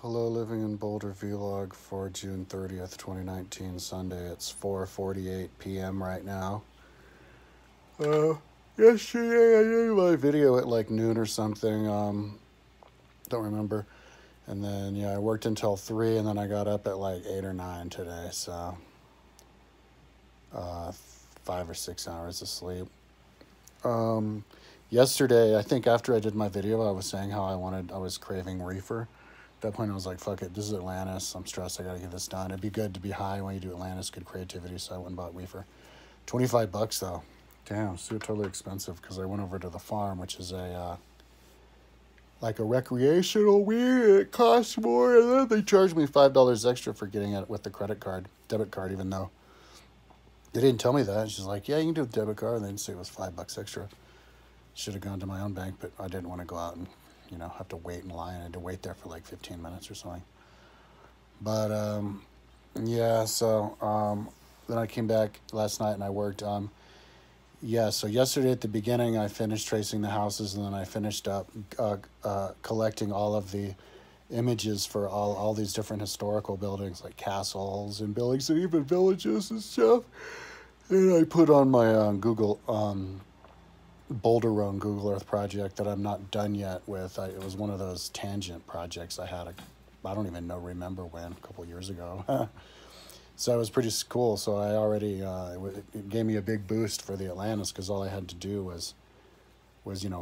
Hello, Living in Boulder vlog for June 30th, 2019, Sunday. It's 4:48 p.m. right now. Yesterday I did my video at like noon or something. Don't remember. And then, yeah, I worked until 3, and then I got up at like 8 or 9 today, so 5 or 6 hours of sleep. Yesterday, I think after I did my video, I was saying how I was craving reefer. At that point, I was like, fuck it, this is Atlantis. I'm stressed. I got to get this done. It'd be good to be high when you do Atlantis, good creativity, so I went and bought reefer. $25 though. Damn, so totally expensive because I went over to the farm, which is like a recreational weed. It costs more, and then they charged me $5 extra for getting it with the debit card, even though they didn't tell me that. She's like, yeah, you can do a debit card, and they didn't say it was $5 extra. Should have gone to my own bank, but I didn't want to go out and, have to wait in line. I had to wait there for like 15 minutes or something. But, yeah, so then I came back last night and I worked. Yeah, so yesterday at the beginning, I finished tracing the houses, and then I finished up collecting all of the images for all these different historical buildings, like castles and buildings and even villages and stuff. And I put on my Google Boulder Roam Google Earth project that I'm not done yet with. It was one of those tangent projects I had, I don't even remember when, a couple years ago. So it was pretty cool. So I already, it gave me a big boost for the Atlantis, because all I had to do was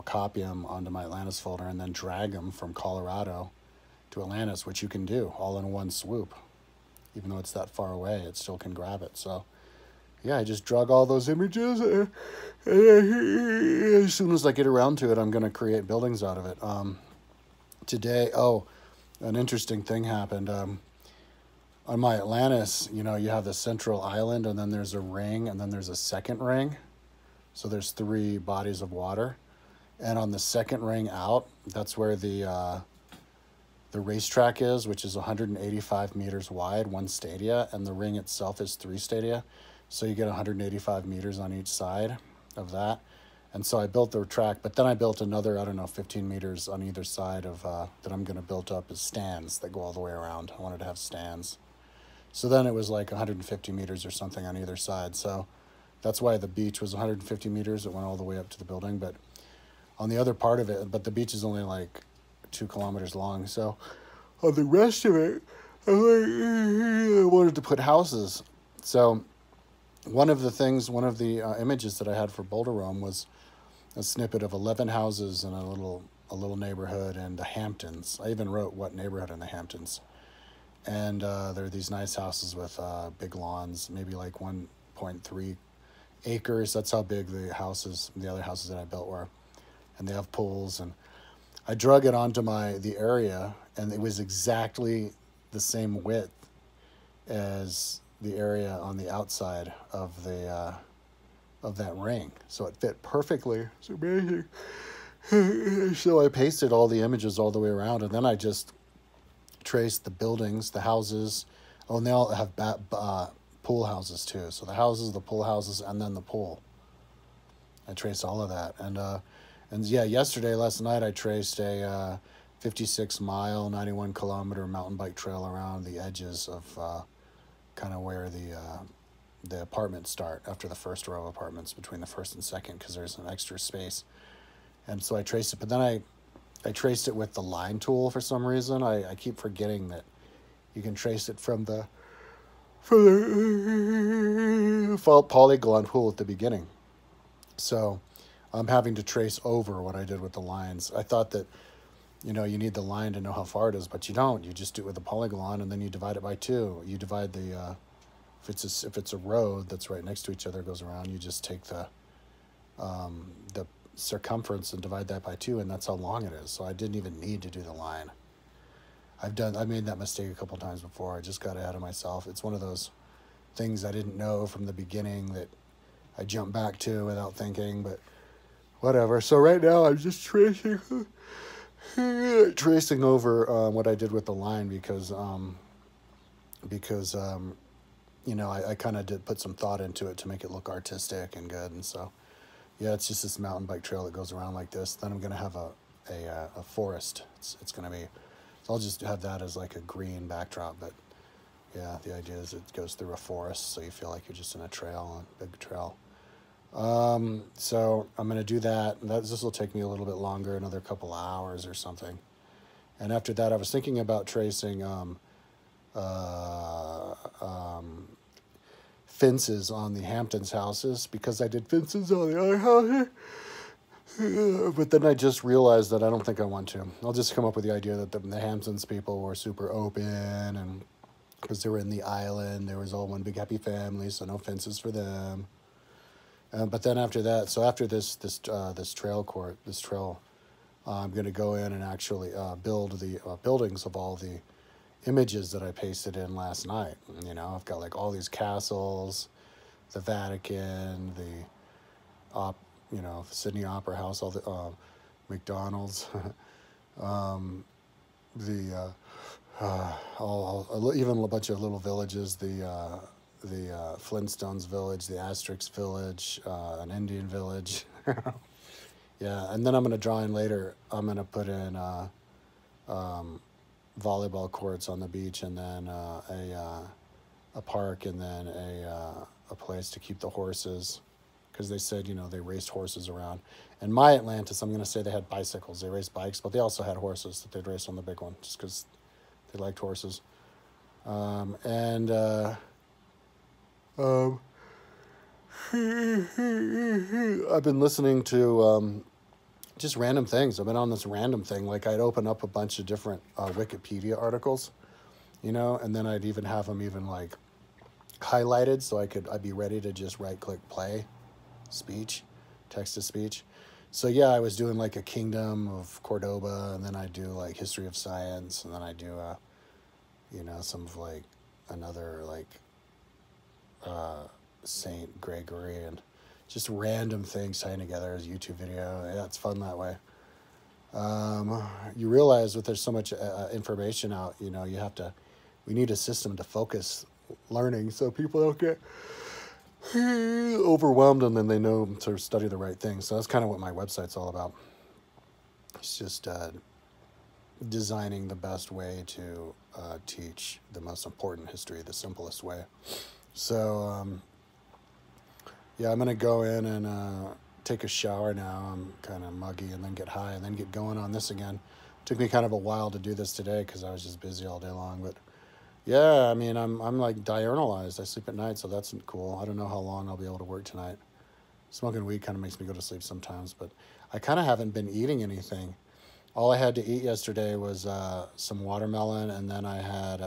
copy them onto my Atlantis folder and then drag them from Colorado to Atlantis, which you can do all in one swoop. Even though it's that far away, it still can grab it. So yeah, I just drug all those images, and as soon as I get around to it, I'm going to create buildings out of it. Today, an interesting thing happened. On my Atlantis, you have the central island, and then there's a ring, and then there's a second ring. So there's 3 bodies of water. And on the second ring out, that's where the racetrack is, which is 185 meters wide, 1 stadia, and the ring itself is 3 stadia. So you get 185 meters on each side of that. And so I built the track, but then I built another, 15 meters on either side of that I'm going to build up as stands that go all the way around. I wanted to have stands. So then it was like 150 meters or something on either side. So that's why the beach was 150 meters. It went all the way up to the building. But on the other part of it, but the beach is only like 2 kilometers long. So on the rest of it, I wanted to put houses. So one of the images that I had for Boulder Roam was a snippet of 11 houses in a little neighborhood in the Hamptons. I even wrote what neighborhood in the Hamptons. And there are these nice houses with big lawns, maybe like 1.3 acres. That's how big the other houses that I built were. And they have pools. And I drug it onto the area, and it was exactly the same width as the area on the outside of that ring. So it fit perfectly. It's amazing. So I pasted all the images all the way around, and then I just traced the buildings, the houses. Oh, and they all have pool houses too. So the houses, the pool houses, and then the pool. I traced all of that. And yeah, last night, I traced a 56-mile, 91-kilometer mountain bike trail around the edges of kind of where the apartments start after the first row of apartments, between the first and second, because there's an extra space. And so I traced it, but then I traced it with the line tool for some reason. I keep forgetting that you can trace it from the polygon tool at the beginning. So I'm having to trace over what I did with the lines. I thought that, you need the line to know how far it is, but you don't. You just do it with the polygon, and then you divide it by 2. You divide if it's a road that's right next to each other, goes around, you just take the circumference and divide that by 2, and that's how long it is. So I didn't even need to do the line. I made that mistake a couple times before. I just got ahead of myself. It's one of those things I didn't know from the beginning that I jumped back to without thinking, but whatever. So right now I'm just tracing over what I did with the line, because I kind of did put some thought into it to make it look artistic and good. And so yeah, it's just this mountain bike trail that goes around like this. Then I'm going to have a forest. It's going to be So I'll just have that as like a green backdrop. But yeah, the idea is it goes through a forest, so you feel like you're just in a trail, a big trail. So I'm going to do that. This will take me a little bit longer, another couple hours or something. And after that, I was thinking about tracing fences on the Hamptons houses, because I did fences on the other houses. But then I just realized that I don't think I want to. I'll just come up with the idea that the Hamptons people were super open, and because they were in the island, there was all one big happy family, so no fences for them. But then after that, so after this trail, I'm going to go in and actually build the buildings of all the images that I pasted in last night. You know, I've got like all these castles, the Vatican, the Sydney Opera House, all the McDonald's, the even a bunch of little villages, the Flintstones village, the Asterix village, an Indian village. Yeah, and then I'm going to draw in later. I'm going to put in volleyball courts on the beach, and then a park, and then a place to keep the horses, because they said, you know, they raced horses around. And my Atlantis, I'm going to say they had bicycles. They raced bikes, but they also had horses that they'd race on the big one, just because they liked horses. I've been listening to just random things. I've been on this random thing. Like, I'd open up a bunch of different Wikipedia articles, you know, and then I'd even have them even like highlighted, so I'd be ready to just right-click play, speech, text to speech. So yeah, I was doing like a Kingdom of Cordoba, and then I do like History of Science, and then I do some of like another like Saint Gregory, and just random things tying together as a YouTube video. Yeah, it's fun that way. You realize that there's so much information out, you know, we need a system to focus learning, so people don't get overwhelmed, and then they know to study the right things. So that's kind of what my website's all about. It's just designing the best way to teach the most important history the simplest way. So yeah, I'm going to go in and take a shower now. I'm kind of muggy, and then get high, and then get going on this again. Took me kind of a while to do this today because I was just busy all day long. But yeah, I mean, I'm like diurnalized. I sleep at night, so that's cool. I don't know how long I'll be able to work tonight. Smoking weed kind of makes me go to sleep sometimes, but I kind of haven't been eating anything. All I had to eat yesterday was some watermelon, and then I had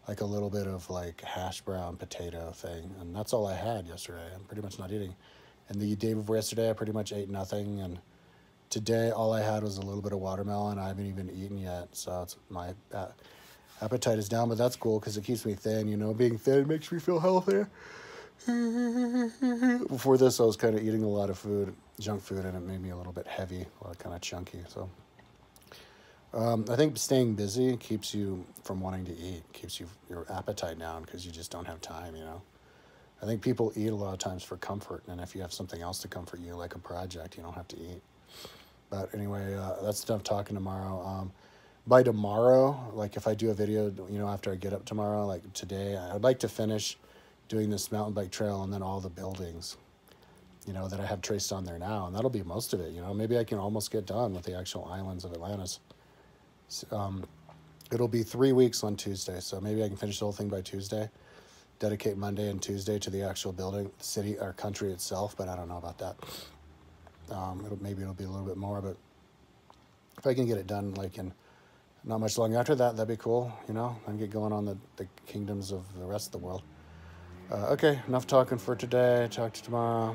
like a little bit of like hash brown potato thing, and that's all I had yesterday. I'm pretty much not eating. And the day before yesterday, I pretty much ate nothing, and today all I had was a little bit of watermelon. I haven't even eaten yet, so it's my appetite is down, but that's cool because it keeps me thin. You know, being thin makes me feel healthier. Before this, I was kind of eating a lot of food, junk food, and it made me a little bit heavy, kind of chunky. So I think staying busy keeps you from wanting to eat, keeps your appetite down because you just don't have time, you know. I think people eat a lot of times for comfort, and if you have something else to comfort you, like a project, you don't have to eat. But anyway, that's enough talking tomorrow. By tomorrow, like if I do a video, you know, after I get up tomorrow, like today, I'd like to finish doing this mountain bike trail and then all the buildings, you know, that I have traced on there now. And that'll be most of it, you know. Maybe I can almost get done with the actual islands of Atlantis. It'll be 3 weeks on Tuesday, so maybe I can finish the whole thing by Tuesday. Dedicate Monday and Tuesday to the actual building, city, or country itself, but I don't know about that. Maybe it'll be a little bit more, but if I can get it done like in not much longer after that, that'd be cool, you know, and get going on the kingdoms of the rest of the world. Okay, enough talking for today. Talk to you tomorrow.